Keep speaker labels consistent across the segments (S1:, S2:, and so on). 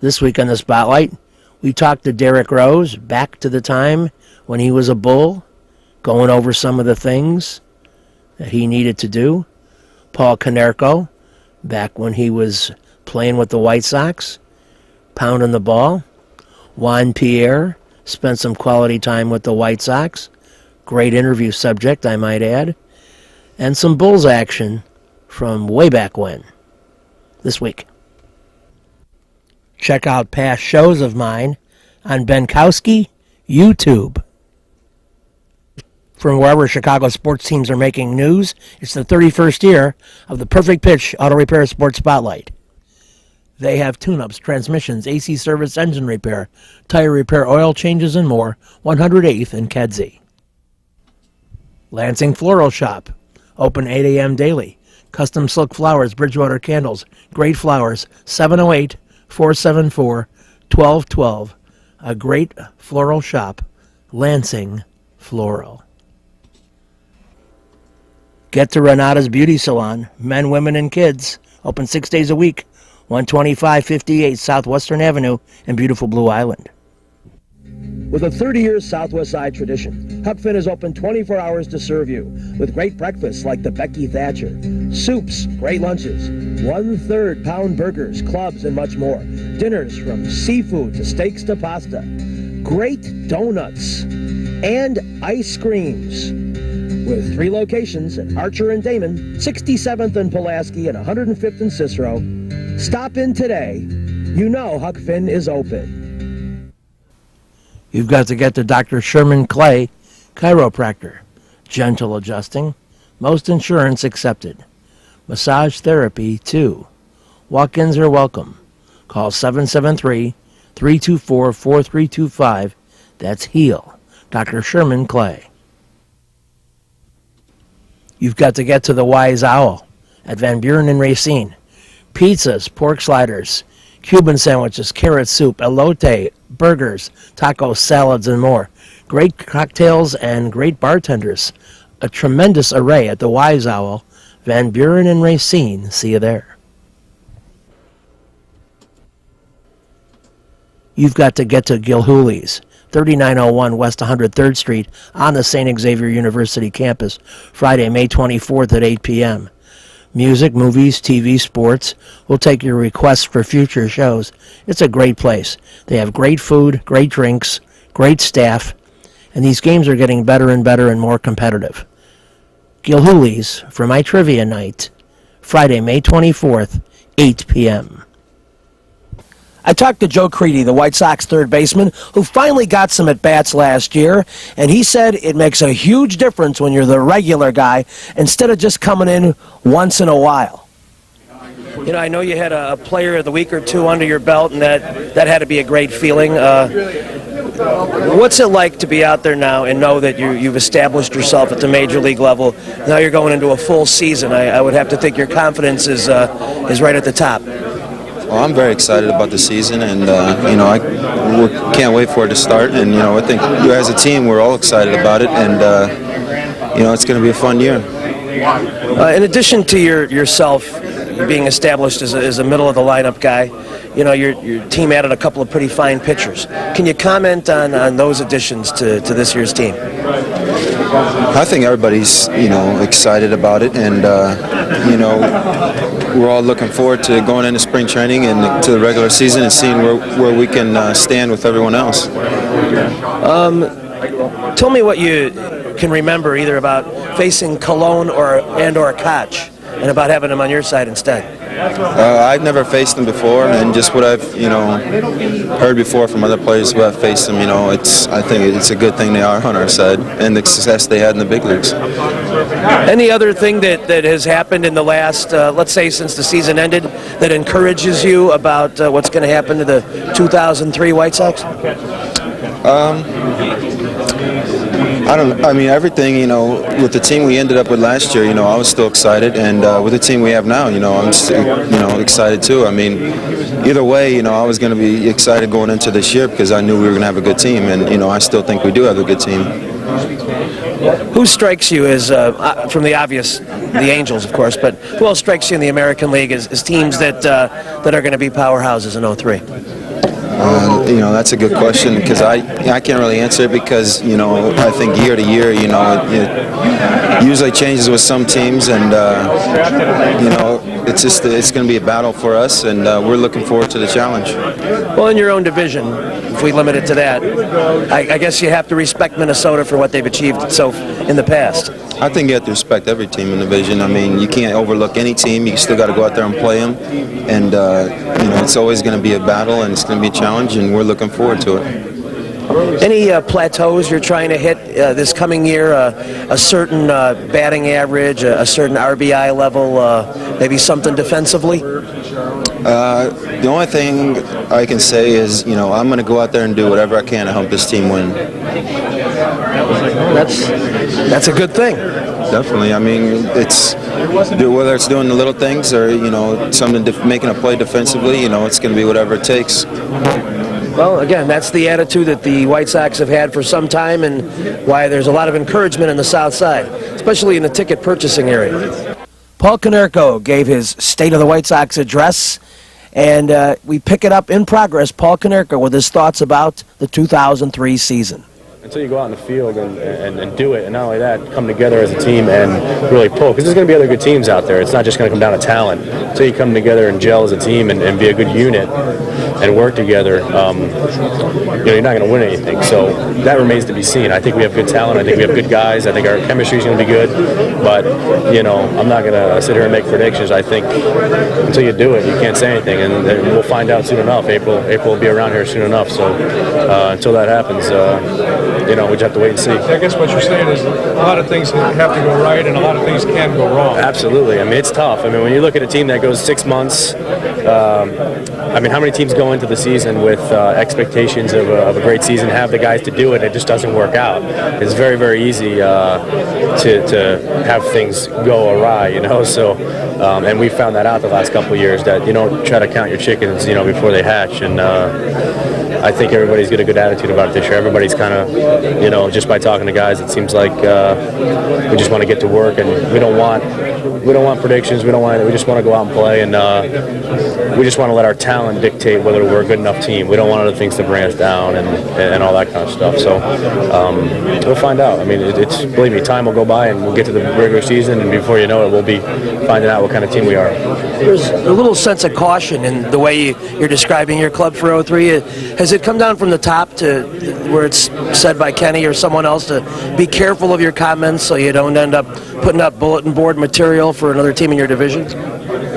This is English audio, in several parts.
S1: This week on the Spotlight, we talked to Derrick Rose, back to the time when he was a Bull, going over some of the things that he needed to do. Paul Konerko, back when he was playing with the White Sox, pounding the ball. Juan Pierre spent some quality time with the White Sox. Great interview subject, I might add. And some Bulls action from way back when. This week. Check out past shows of mine on Benkowski YouTube. From wherever Chicago sports teams are making news, it's the 31st year of the Perfect Pitch Auto Repair Sports Spotlight. They have tune-ups, transmissions, AC service, engine repair, tire repair, oil changes, and more. 108th and Kedzie. Lansing Floral Shop, open 8 a.m. daily. Custom silk flowers, Bridgewater candles, great flowers, 708-474-1212. A great floral shop, Lansing Floral. Get to Renata's Beauty Salon, men, women, and kids. Open 6 days a week, 12558 Southwestern Avenue in beautiful Blue Island.
S2: With a 30-year Southwest Side tradition, Huck Finn is open 24 hours to serve you with great breakfasts like the Becky Thatcher, soups, great lunches, 1/3 pound burgers, clubs, and much more. Dinners from seafood to steaks to pasta, great donuts, and ice creams. With 3 locations at Archer and Damon, 67th and Pulaski, and 105th and Cicero. Stop in today. You know Huck Finn is open.
S1: You've got to get to Dr. Sherman Clay, chiropractor. Gentle adjusting. Most insurance accepted. Massage therapy, too. Walk-ins are welcome. Call 773-324-4325. That's HEAL. Dr. Sherman Clay. You've got to get to the Wise Owl at Van Buren and Racine. Pizzas, pork sliders, Cuban sandwiches, carrot soup, elote, burgers, tacos, salads, and more. Great cocktails and great bartenders. A tremendous array at the Wise Owl, Van Buren and Racine. See you there. You've got to get to Gilhooly's, 3901 West 103rd Street on the St. Xavier University campus, Friday, May 24th at 8 p.m. Music, movies, TV, sports. We'll take your requests for future shows. It's a great place. They have great food, great drinks, great staff, and these games are getting better and better and more competitive. Gilhooly's for my trivia night, Friday, May 24th, 8 p.m. I talked to Joe Crede, the White Sox third baseman, who finally got some at-bats last year, and he said it makes a huge difference when you're the regular guy instead of just coming in once in a while. You know, I know you had a player of the week or two under your belt, and that had to be a great feeling. What's it like to be out there now and know that you've established yourself at the major league level? Now you're going into a full season. I would have to think your confidence is right at the top.
S3: Well, I'm very excited about the season, and I can't wait for it to start. And I think as a team, we're all excited about it, and it's going to be a fun year.
S1: In addition to yourself being established as a middle of the lineup guy, your team added a couple of pretty fine pitchers. Can you comment on those additions to this year's team?
S3: I think everybody's excited about it, and we're all looking forward to going into spring training and to the regular season and seeing where we can stand with everyone else.
S1: Tell me what you can remember either about facing Cologne or Koch and about having them on your side instead.
S3: I've never faced them before, and just what I've heard before from other players who have faced them, I think it's a good thing they are on our side and the success they had in the big leagues.
S1: Any other thing that has happened in the last, let's say since the season ended, that encourages you about what's going to happen to the 2003 White Sox?
S3: Everything, with the team we ended up with last year, I was still excited, and with the team we have now, I'm still, excited too. Either way, I was going to be excited going into this year because I knew we were going to have a good team, and, I still think we do have a good team.
S1: Who strikes you as, from the obvious, the Angels, of course, but who else strikes you in the American League as teams that are going to be powerhouses in 03?
S3: That's a good question because I can't really answer it because, I think year to year, it usually changes with some teams and, it's going to be a battle for us and we're looking forward to the challenge.
S1: Well, in your own division, if we limit it to that, I guess you have to respect Minnesota for what they've achieved in the past.
S3: I think you have to respect every team in the division. I mean, you can't overlook any team. You still got to go out there and play them. And, it's always going to be a battle and it's going to be a challenge, and we're looking forward to it.
S1: Any plateaus you're trying to hit this coming year? A certain batting average, a certain RBI level, maybe something defensively?
S3: The only thing I can say is, I'm going to go out there and do whatever I can to help this team win.
S1: That's a good thing.
S3: Definitely. I mean, whether it's doing the little things or, making a play defensively, it's going to be whatever it takes.
S1: Well, again, that's the attitude that the White Sox have had for some time and why there's a lot of encouragement in the South Side, especially in the ticket purchasing area. Paul Konerko gave his State of the White Sox address, and we pick it up in progress. Paul Konerko with his thoughts about the 2003 season.
S4: Until you go out in the field and do it, and not only that, come together as a team and really pull, because there's going to be other good teams out there. It's not just going to come down to talent. Until you come together and gel as a team and be a good unit and work together, you're not going to win anything. So that remains to be seen. I think we have good talent. I think we have good guys. I think our chemistry is going to be good. But, I'm not going to sit here and make predictions. I think until you do it, you can't say anything. And we'll find out soon enough. April will be around here soon enough. So until that happens, we just have to wait and see.
S5: I guess what you're saying is a lot of things have to go right and a lot of things can go wrong.
S4: Absolutely. I mean, it's tough. I mean, when you look at a team that goes 6 months, how many teams go into the season with expectations of a great season, have the guys to do it, it just doesn't work out. It's very, very easy to have things go awry, So, and we found that out the last couple of years, that you don't try to count your chickens, before they hatch. And I think everybody's got a good attitude about it this year. Everybody's kind of, just by talking to guys, it seems like we just want to get to work, and we don't want predictions. We just want to go out and play, and we just want to let our talent dictate whether we're a good enough team. We don't want other things to bring us down and all that kind of stuff. So we'll find out. I mean, believe me, time will go by, and we'll get to the regular season, and before you know it, we'll be finding out what kind of team we are.
S1: There's a little sense of caution in the way you're describing your club for 03. Has it come down from the top to where it's said by Kenny or someone else to be careful of your comments so you don't end up putting up bulletin board material for another team in your division?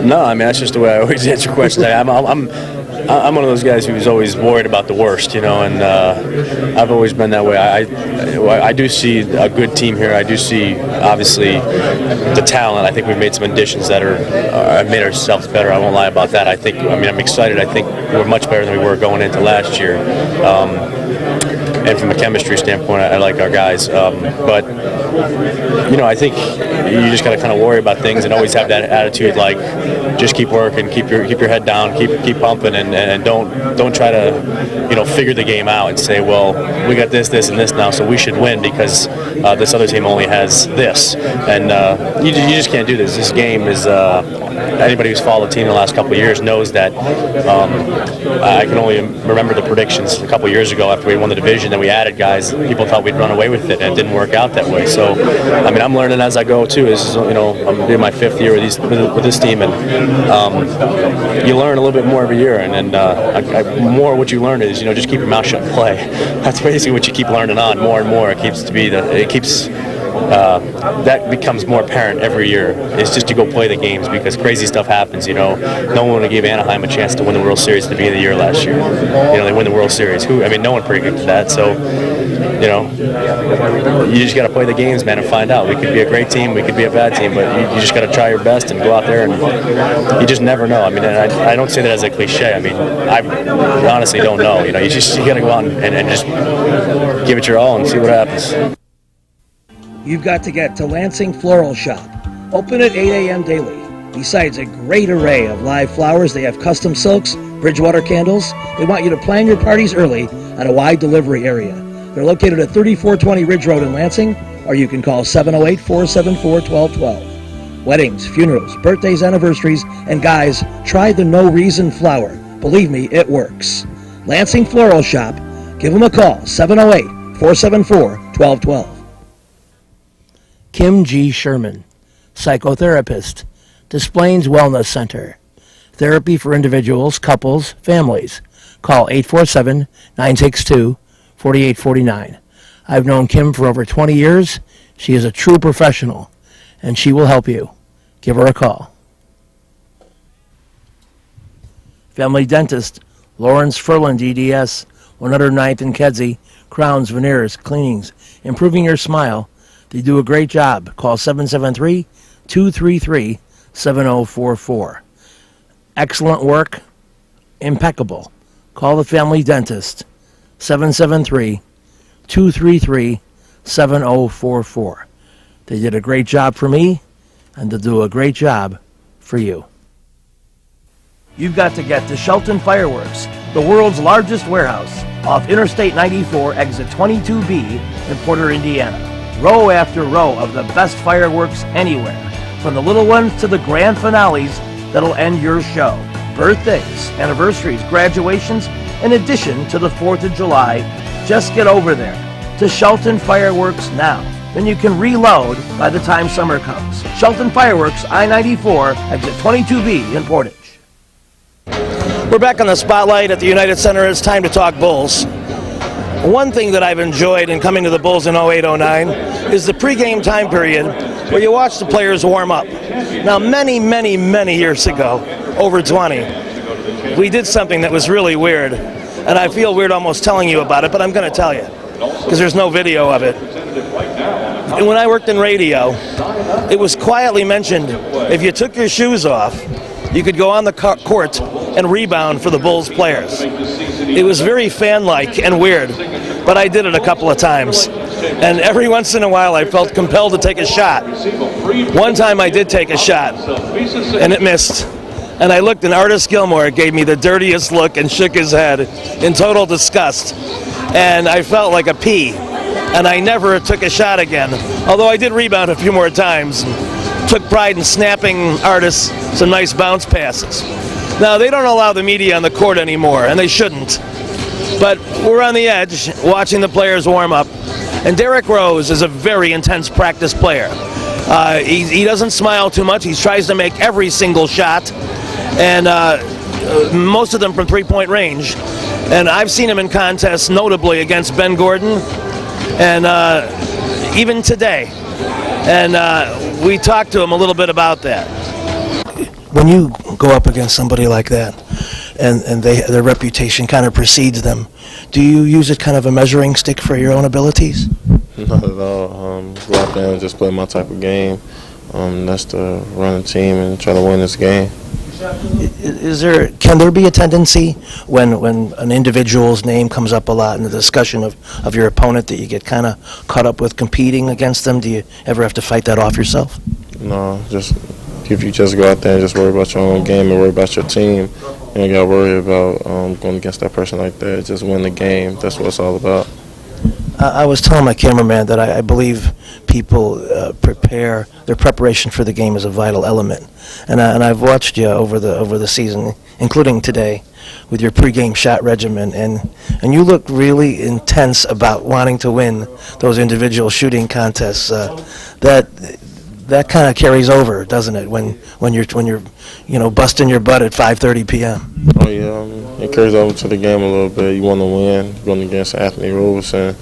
S4: No, I mean, that's just the way I always answer questions. I'm one of those guys who's always worried about the worst, and I've always been that way. I do see a good team here. I do see, obviously, the talent. I think we've made some additions that have made ourselves better. I won't lie about that. I'm excited. I think we're much better than we were going into last year. And from a chemistry standpoint, I like our guys. But, I think you just got to kind of worry about things and always have that attitude, like just keep working, keep your head down, keep pumping, and don't try to, figure the game out and say, well, we got this, and this now, so we should win because this other team only has this. And you just can't do this. This game is, anybody who's followed the team the last couple of years knows that I can only remember the predictions a couple of years ago after we won the division that we added guys. People thought we'd run away with it, and it didn't work out that way. So, I'm learning as I go too. This is, I'm doing my 5th year with this team, and you learn a little bit more every year. And more what you learn is, just keep your mouth shut and play. That's basically what you keep learning on more and more. That becomes more apparent every year. It's just to go play the games because crazy stuff happens. No one gave Anaheim a chance to win the World Series at the beginning of the year last year. They win the World Series. No one predicted that. So, you just got to play the games, man, and find out. We could be a great team, we could be a bad team, but you just got to try your best and go out there, and you just never know. And I don't say that as a cliche. I honestly don't know. You got to go out and just give it your all and see what happens.
S2: You've got to get to Lansing Floral Shop. Open at 8 a.m. daily. Besides a great array of live flowers, they have custom silks, Bridgewater candles. They want you to plan your parties early on a wide delivery area. They're located at 3420 Ridge Road in Lansing, or you can call 708-474-1212. Weddings, funerals, birthdays, anniversaries, and guys, try the No Reason flower. Believe me, it works. Lansing Floral Shop. Give them a call, 708-474-1212.
S1: Kim G. Sherman, psychotherapist, Displains Wellness Center. Therapy for individuals, couples, families. Call 847-962-4849. I've known Kim for over 20 years. She is a true professional, and she will help you. Give her a call. Family Dentist, Lawrence Furlan, DDS, 109th and Kedzie, crowns, veneers, cleanings, improving your smile. They do a great job. Call 773-233-7044. Excellent work, impeccable. Call the Family Dentist, 773-233-7044. They did a great job for me, and they'll do a great job for you. You've got to get to Shelton Fireworks, the world's largest warehouse, off Interstate 94, exit 22B in Porter, Indiana. Row after row of the best fireworks anywhere, from the little ones to the grand finales that'll end your show. Birthdays, anniversaries, graduations, in addition to the 4th of July. Just get over there to Shelton Fireworks now. Then you can reload by the time summer comes. Shelton Fireworks, I-94, exit 22B in Portage. We're back on the spotlight at the United Center. It's time to talk Bulls. One thing that I've enjoyed in coming to the Bulls in 08-09 is the pregame time period where you watch the players warm up. Now, many years ago, over 20, we did something that was really weird. And I feel weird almost telling you about it, but I'm going to tell you because there's no video of it. And when I worked in radio, it was quietly mentioned if you took your shoes off, you could go on the court and rebound for the Bulls players. It was very fan-like and weird, but I did it a couple of times. And every once in a while I felt compelled to take a shot. One time I did take a shot, and it missed. And I looked, and Artis Gilmore gave me the dirtiest look and shook his head in total disgust. And I felt like a pea, and I never took a shot again. Although I did rebound a few more times. Took pride in snapping Artis some nice bounce passes. Now, they don't allow the media on the court anymore, and they shouldn't. But we're on the edge watching the players warm up. And Derrick Rose is a very intense practice player. He doesn't smile too much. He tries to make every single shot, and most of them from three-point range. And I've seen him in contests, notably against Ben Gordon, and even today. And we talked to him a little bit about that. When you go up against somebody like that, and their reputation kind of precedes them, do you use it kind of a measuring stick for your own abilities?
S6: Not at all. Go out there and just play my type of game. That's to run a team and try to win this game.
S1: Can there be a tendency when an individual's name comes up a lot in the discussion of your opponent that you get kind of caught up with competing against them? Do you ever have to fight that off yourself?
S6: No, just if you just go out there and just worry about your own game and worry about your team, you don't got to worry about going against that person like that. Just win the game. That's what it's all about.
S1: I was telling my cameraman that I believe people their preparation for the game is a vital element, and I've watched you over the season, including today, with your pregame shot regimen, and you look really intense about wanting to win those individual shooting contests. That kind of carries over, doesn't it? When you're busting your butt at 5:30 p.m.
S6: Oh yeah, it carries over to the game a little bit. You want to win. Going against Anthony Roberson,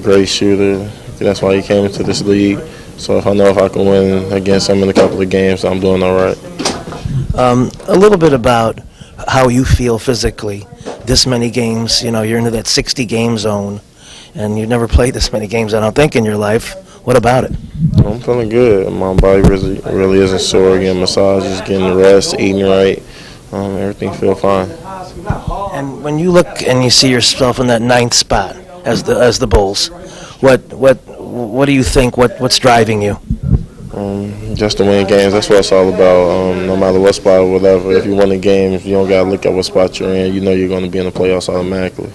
S6: great shooter. That's why he came into this league. So if I know if I can win against him in a couple of games, I'm doing all right.
S1: A little bit about how you feel physically. This many games, you're into that 60-game zone, and you've never played this many games, I don't think, in your life. What about it?
S6: I'm feeling good. My body really isn't sore. Getting massages, getting rest, eating right. Everything feel fine.
S1: And when you look and you see yourself in that 9th spot as the Bulls, what do you think? What's driving you?
S6: Just to win games. That's what it's all about. No matter what spot or whatever. If you win the game, you don't gotta look at what spot you're in. You know you're going to be in the playoffs automatically.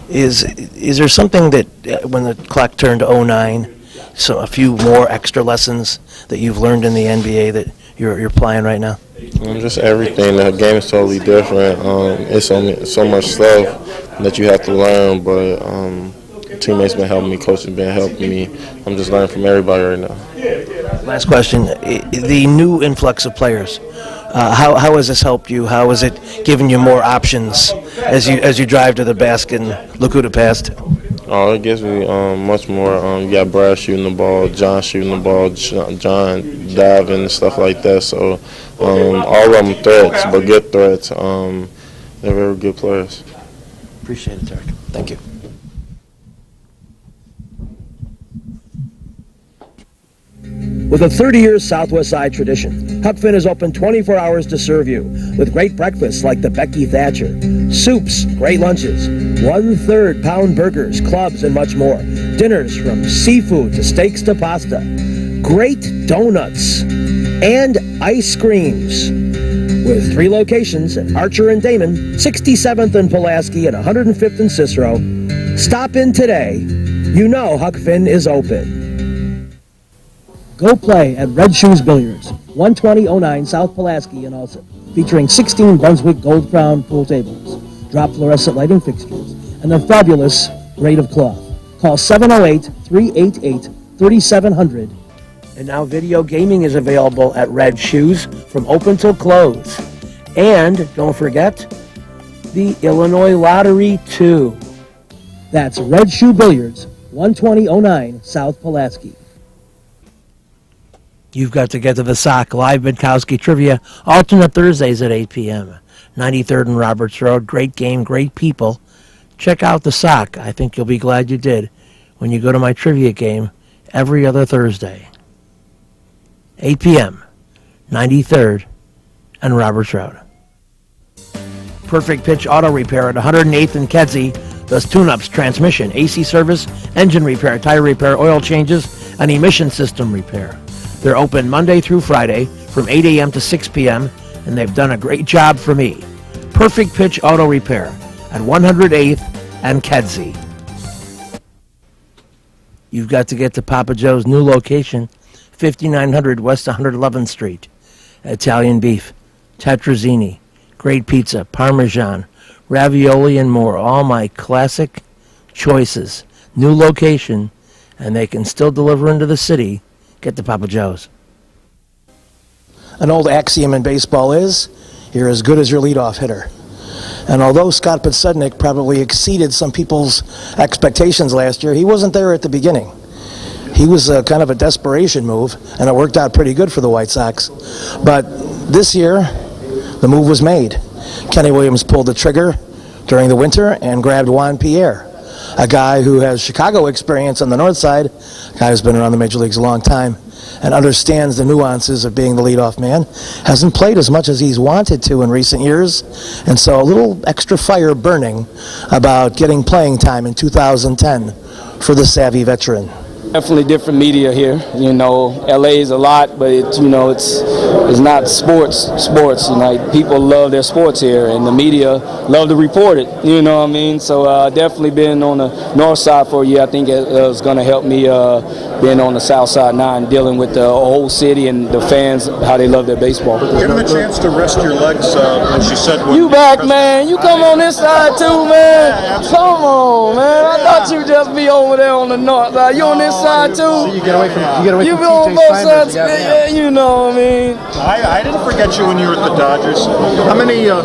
S1: Is there something that when the clock turned to 09, so a few more extra lessons that you've learned in the NBA that you're applying right now?
S6: Just everything. The game is totally different. It's so much stuff that you have to learn, but teammates been helping me, coach has been helping me. I'm just learning from everybody right now.
S1: Last question: the new influx of players. How has this helped you? How has it given you more options as you drive to the basket and look who to pass to?
S6: Oh, it gives me much more. You got Brad shooting the ball, John shooting the ball, John diving and stuff like that. So all of them threats, but good threats. They're very good players.
S1: Appreciate it, Derek. Thank you.
S2: With a 30-year Southwest Side tradition, Huck Finn is open 24 hours to serve you with great breakfasts like the Becky Thatcher, soups, great lunches, 1/3 pound burgers, clubs, and much more. Dinners from seafood to steaks to pasta, great donuts, and ice creams. With 3 locations at Archer and Damon, 67th and Pulaski, and 105th and Cicero. Stop in today. You know Huck Finn is open. Go play at Red Shoes Billiards, 12009 South Pulaski in Alsip, featuring 16 Brunswick Gold Crown pool tables, drop fluorescent lighting fixtures, and a fabulous grade of cloth. Call 708-388-3700. And now video gaming is available at Red Shoes from open till close. And don't forget, the Illinois Lottery, too. That's Red Shoe Billiards, 12009 South Pulaski.
S1: You've got to get to the SOC Live Minkowski Trivia, alternate Thursdays at 8 p.m. 93rd and Roberts Road. Great game, great people. Check out the SOC. I think you'll be glad you did when you go to my trivia game every other Thursday. 8 p.m., 93rd and Roberts Road. Perfect Pitch Auto Repair at 108th and Kedzie does tune-ups, transmission, AC service, engine repair, tire repair, oil changes, and emission system repair. They're open Monday through Friday from 8 a.m. to 6 p.m., and they've done a great job for me. Perfect Pitch Auto Repair at 108th and Kedzie. You've got to get to Papa Joe's new location, 5900 West 111th Street. Italian beef, tetrazzini, great pizza, parmesan, ravioli, and more. All my classic choices. New location, and they can still deliver into the city. Get to Papa Joe's. An old axiom in baseball is, you're as good as your leadoff hitter. And although Scott Podsednik probably exceeded some people's expectations last year, he wasn't there at the beginning. He was kind of a desperation move, and it worked out pretty good for the White Sox. But this year, the move was made. Kenny Williams pulled the trigger during the winter and grabbed Juan Pierre, a guy who has Chicago experience on the north side, a guy who's been around the major leagues a long time and understands the nuances of being the leadoff man. Hasn't played as much as he's wanted to in recent years, and so a little extra fire burning about getting playing time in 2010 for the savvy veteran.
S7: Definitely different media here. You know, LA is a lot, but it's not sports. You know, people love their sports here, and the media love to report it. You know what I mean? So definitely being on the north side for a year, I think it was going to help me being on the south side now and dealing with the whole city and the fans, how they love their baseball.
S8: Give him a chance to rest your legs, as you said.
S7: You back, man. You come on this side too, man. Come on, man. I thought you'd just be over there on the north side. You on this side too?
S8: So you get away from
S7: you be on both sides. Yeah, you know what I mean.
S8: I didn't forget you when you were at the Dodgers. How many, you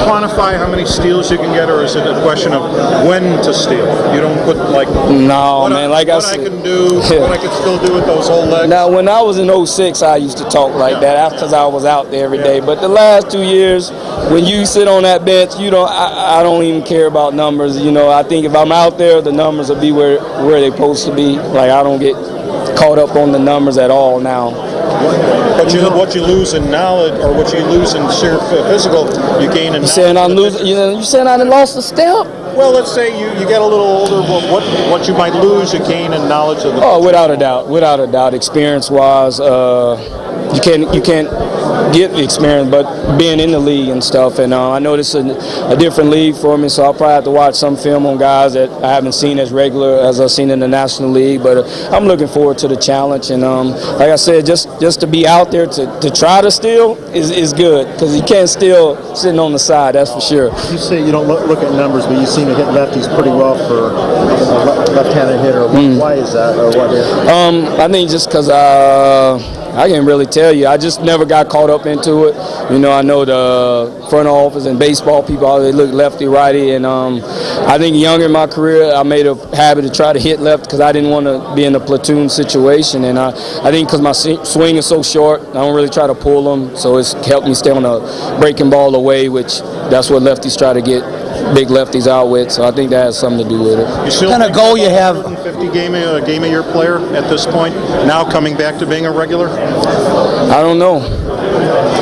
S8: quantify how many steals you can get, or is it a question of when to steal? You don't put like,
S7: no, man, like I said,
S8: what I can do, what I can still do with those whole legs.
S7: Now, when I was in 06, I used to talk like that. That's because I was out there every day. But the last 2 years, when you sit on that bench, I don't even care about numbers. You know, I think if I'm out there, the numbers will be where they're supposed to be. Like, I don't get caught up on the numbers at all now.
S8: But what you lose in knowledge, or what you lose in sheer physical, you gain in knowledge.
S7: You saying I lose? You saying I lost a step?
S8: Well, let's say you get a little older. What you might lose, you gain in knowledge of the.
S7: Oh, without a doubt, experience-wise, you can't get the experience, but being in the league and stuff. And I know this is a different league for me, so I'll probably have to watch some film on guys that I haven't seen as regular as I've seen in the National League. But I'm looking forward to the challenge. And like I said, just to be out there to try to steal is good, because you can't steal sitting on the side, that's for sure.
S8: You say you don't look at numbers, but you seem to hit lefties pretty well for a left-handed hitter. Why is that, or what is it?
S7: I think just because I can't really tell you. I just never got caught up into it. You know, I know the front office and baseball people, they look lefty, righty, and I think younger in my career, I made a habit to try to hit left because I didn't want to be in a platoon situation, and I think because my swing is so short, I don't really try to pull them, so it's helped me stay on a breaking ball away, which that's what lefties try to get big lefties out with, so I think that has something to do with it.
S8: What kind of goal you have? 150 game a year player at this point, now coming back to being a regular?
S7: I don't know.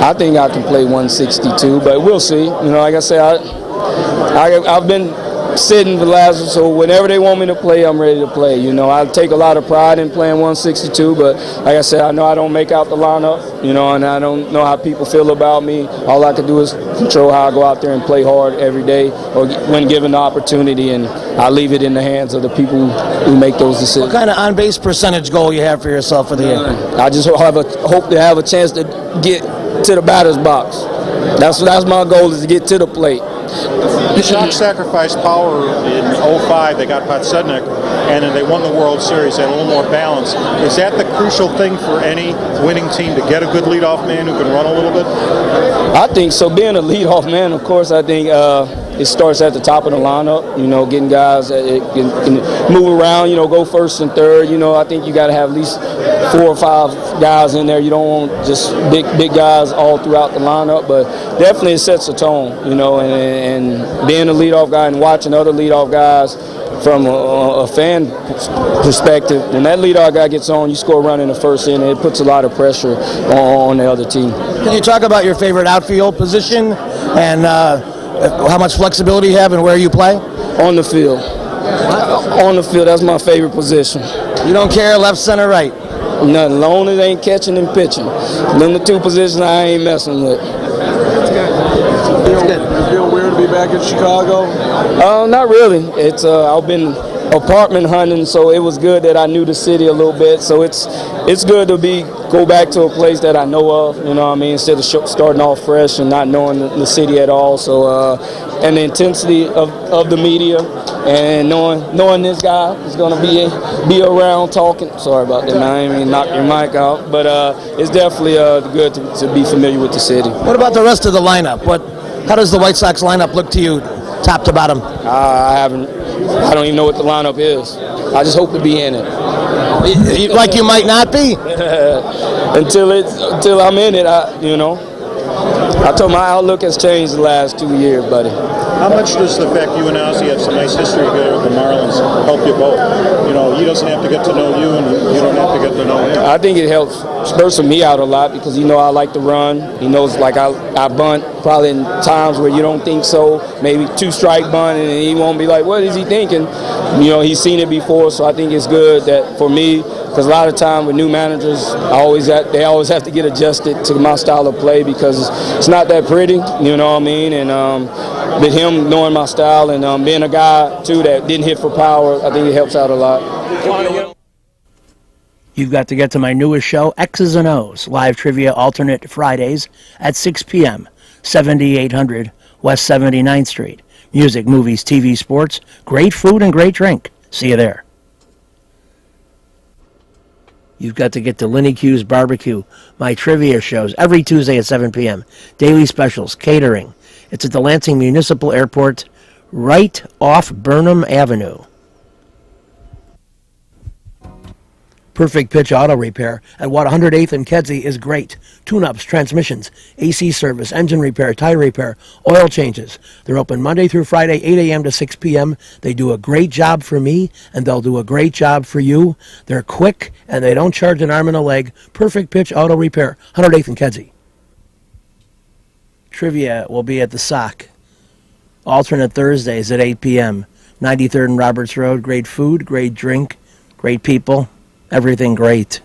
S7: I think I can play 162, but we'll see. You know, like I said, I've been sitting for the last, so whenever they want me to play, I'm ready to play. You know, I take a lot of pride in playing 162, but like I said, I know I don't make out the lineup, you know, and I don't know how people feel about me. All I can do is control how I go out there and play hard every day, or when given the opportunity, and I leave it in the hands of the people who make those decisions.
S1: What kind of on-base percentage goal you have for yourself for the year?
S7: I just hope to have a chance to get to the batter's box. That's my goal, is to get to the plate.
S8: The Sox sacrificed power in 05. They got Podsednik, and then they won the World Series. They had a little more balance. Is that the crucial thing for any winning team, to get a good leadoff man who can run a little bit?
S7: I think so. Being a leadoff man, of course, I think it starts at the top of the lineup. You know, getting guys that can move around. You know, go first and third. You know, I think you got to have at least 4 or 5 guys in there. You don't want just big guys all throughout the lineup, but definitely it sets a tone. You know, and being a leadoff guy and watching other leadoff guys from a fan perspective, when that leadoff guy gets on, you score a run in the first inning, it puts a lot of pressure on the other team.
S1: Can you talk about your favorite outfield position and how much flexibility you have and where you play?
S7: On the field. On the field, that's my favorite position.
S1: You don't care left, center, right?
S7: Nothing. Long as they ain't catching and pitching. Them the 2 positions I ain't messing with.
S9: You feel weird to be back in Chicago?
S7: Not really. It's I've been apartment hunting, so it was good that I knew the city a little bit. So it's good to go back to a place that I know of. You know what I mean? Instead of starting off fresh and not knowing the city at all. So and the intensity of the media and knowing this guy is going to be around talking. Sorry about that, man. I didn't mean to knock your mic out, but it's definitely good to be familiar with the city.
S1: What about the rest of the lineup? How does the White Sox lineup look to you, top to bottom?
S7: I don't even know what the lineup is. I just hope to be in it.
S1: Like you might not be.
S7: until I'm in it, I told my outlook has changed the last 2 years, buddy.
S8: How much does the fact you and Ozzie have some nice history together with the Marlins help you both? You know, he doesn't have to get to know you, and you don't have to get to know him.
S7: I think it helps spurs me out a lot because he knows I like to run. He knows like I bunt probably in times where you don't think so. Maybe 2-strike bunt, and he won't be like, what is he thinking? You know, he's seen it before, so I think it's good that for me, because a lot of time with new managers, they always have to get adjusted to my style of play because it's not that pretty, you know what I mean? And with him knowing my style and being a guy, too, that didn't hit for power, I think it helps out a lot.
S1: You've got to get to my newest show, X's and O's, live trivia alternate Fridays at 6 p.m., 7800 West 79th Street. Music, movies, TV, sports, great food, and great drink. See you there. You've got to get to Lenny Q's Barbecue, my trivia shows, every Tuesday at 7 p.m. Daily specials, catering. It's at the Lansing Municipal Airport, right off Burnham Avenue. Perfect Pitch Auto Repair at 108th and Kedzie is great. Tune-ups, transmissions, AC service, engine repair, tire repair, oil changes. They're open Monday through Friday, 8 a.m. to 6 p.m. They do a great job for me, and they'll do a great job for you. They're quick, and they don't charge an arm and a leg. Perfect Pitch Auto Repair, 108th and Kedzie. Trivia will be at the Sock. Alternate Thursdays at 8 p.m. 93rd and Roberts Road. Great food, great drink, great people. Everything great.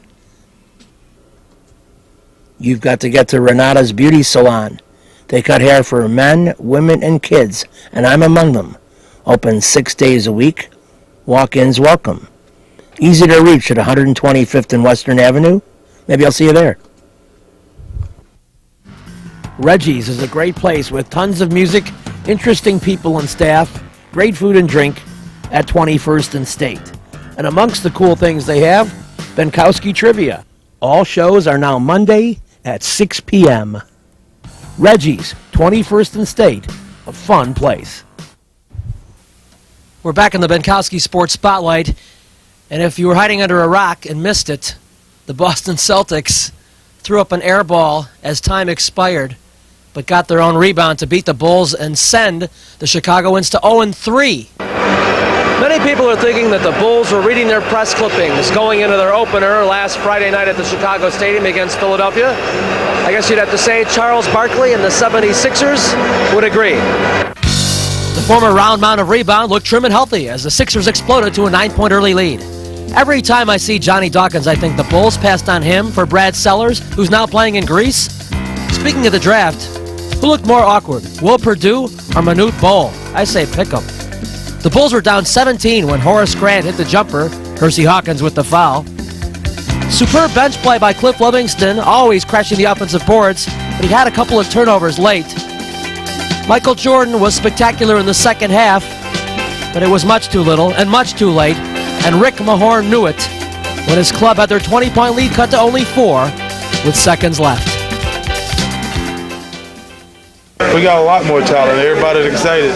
S1: You've got to get to Renata's Beauty Salon. They cut hair for men, women, and kids, and I'm among them. Open 6 days a week. Walk-ins welcome. Easy to reach at 125th and Western Avenue. Maybe I'll see you there. Reggie's is a great place with tons of music, interesting people and staff, great food and drink at 21st and State. And amongst the cool things they have, Benkowski Trivia. All shows are now Monday at 6 p.m. Reggie's, 21st and State, a fun place.
S10: We're back in the Benkowski Sports Spotlight, and if you were hiding under a rock and missed it, the Boston Celtics threw up an air ball as time expired, but got their own rebound to beat the Bulls and send the Chicagoans to 0-3. Many people are thinking that the Bulls were reading their press clippings going into their opener last Friday night at the Chicago Stadium against Philadelphia. I guess you'd have to say Charles Barkley and the 76ers would agree. The former round mound of rebound looked trim and healthy as the Sixers exploded to a 9-point early lead. Every time I see Johnny Dawkins, I think the Bulls passed on him for Brad Sellers, who's now playing in Greece. Speaking of the draft, who looked more awkward, Will Perdue or Manute Bol? I say pick 'em. The Bulls were down 17 when Horace Grant hit the jumper, Hersey Hawkins with the foul. Superb bench play by Cliff Livingston, always crashing the offensive boards, but he had a couple of turnovers late. Michael Jordan was spectacular in the second half, but it was much too little and much too late, and Rick Mahorn knew it when his club had their 20-point lead cut to only 4 with seconds left.
S5: We got a lot more talent. Everybody's excited.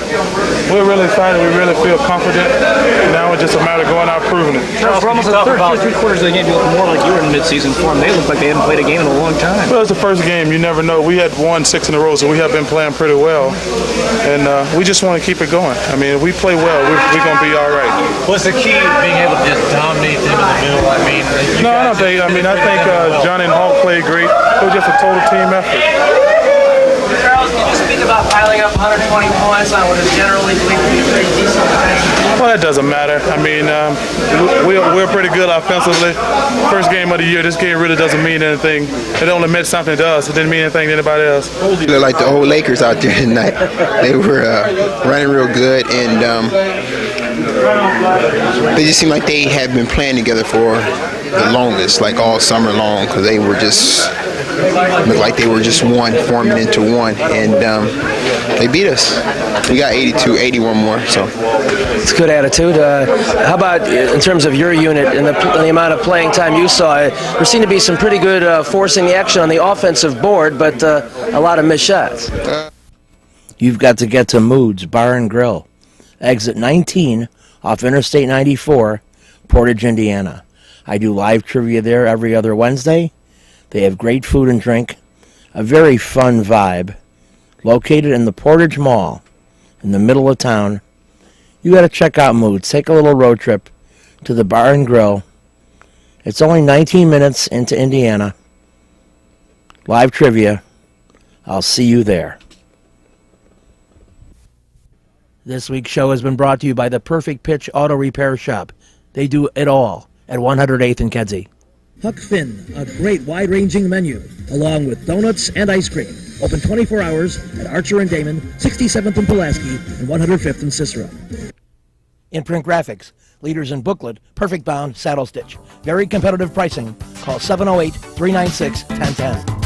S5: We're really excited. We really feel confident. Now it's just a matter of going out proving it.
S11: For almost the third 3 quarters of the game, you look more like you were in mid-season form. They look like they haven't played a game in a long time.
S5: Well, it's the first game. You never know. We had won 6 in a row, so we have been playing pretty well. And we just want to keep it going. I mean, if we play well, we're going to be all right.
S12: What's the key to being able to just dominate them in the middle? I mean,
S5: I think Johnny and Hawk played great. It was just a total team effort.
S10: Charles, can you speak about piling up 120 points on what is generally pretty decent defense?
S5: Well, that doesn't matter. I mean, we're pretty good offensively. First game of the year, this game really doesn't mean anything. It only meant something to us. It didn't mean anything to anybody else.
S13: They look like the old Lakers out there tonight. They were running real good, and they just seem like they have been playing together for the longest, like all summer long, because they were just looked like they were just forming into one, and they beat us. We got 81 more, so.
S10: It's a good attitude. How about in terms of your unit and the amount of playing time you saw? There seemed to be some pretty good forcing the action on the offensive board, but a lot of missed shots.
S1: You've got to get to Moods Bar and Grill. Exit 19 off Interstate 94, Portage, Indiana. I do live trivia there every other Wednesday. They have great food and drink, a very fun vibe. Located in the Portage Mall, in the middle of town. You got to check out Moods. Take a little road trip to the Bar and Grill. It's only 19 minutes into Indiana. Live trivia. I'll see you there. This week's show has been brought to you by the Perfect Pitch Auto Repair Shop. They do it all at 108th and Kedzie.
S2: Huck Finn, a great wide-ranging menu, along with donuts and ice cream. Open 24 hours at Archer and Damon, 67th and Pulaski, and 105th and Cicero.
S1: In Print Graphics, leaders in booklet, perfect bound, saddle stitch. Very competitive pricing. Call 708-396-1010.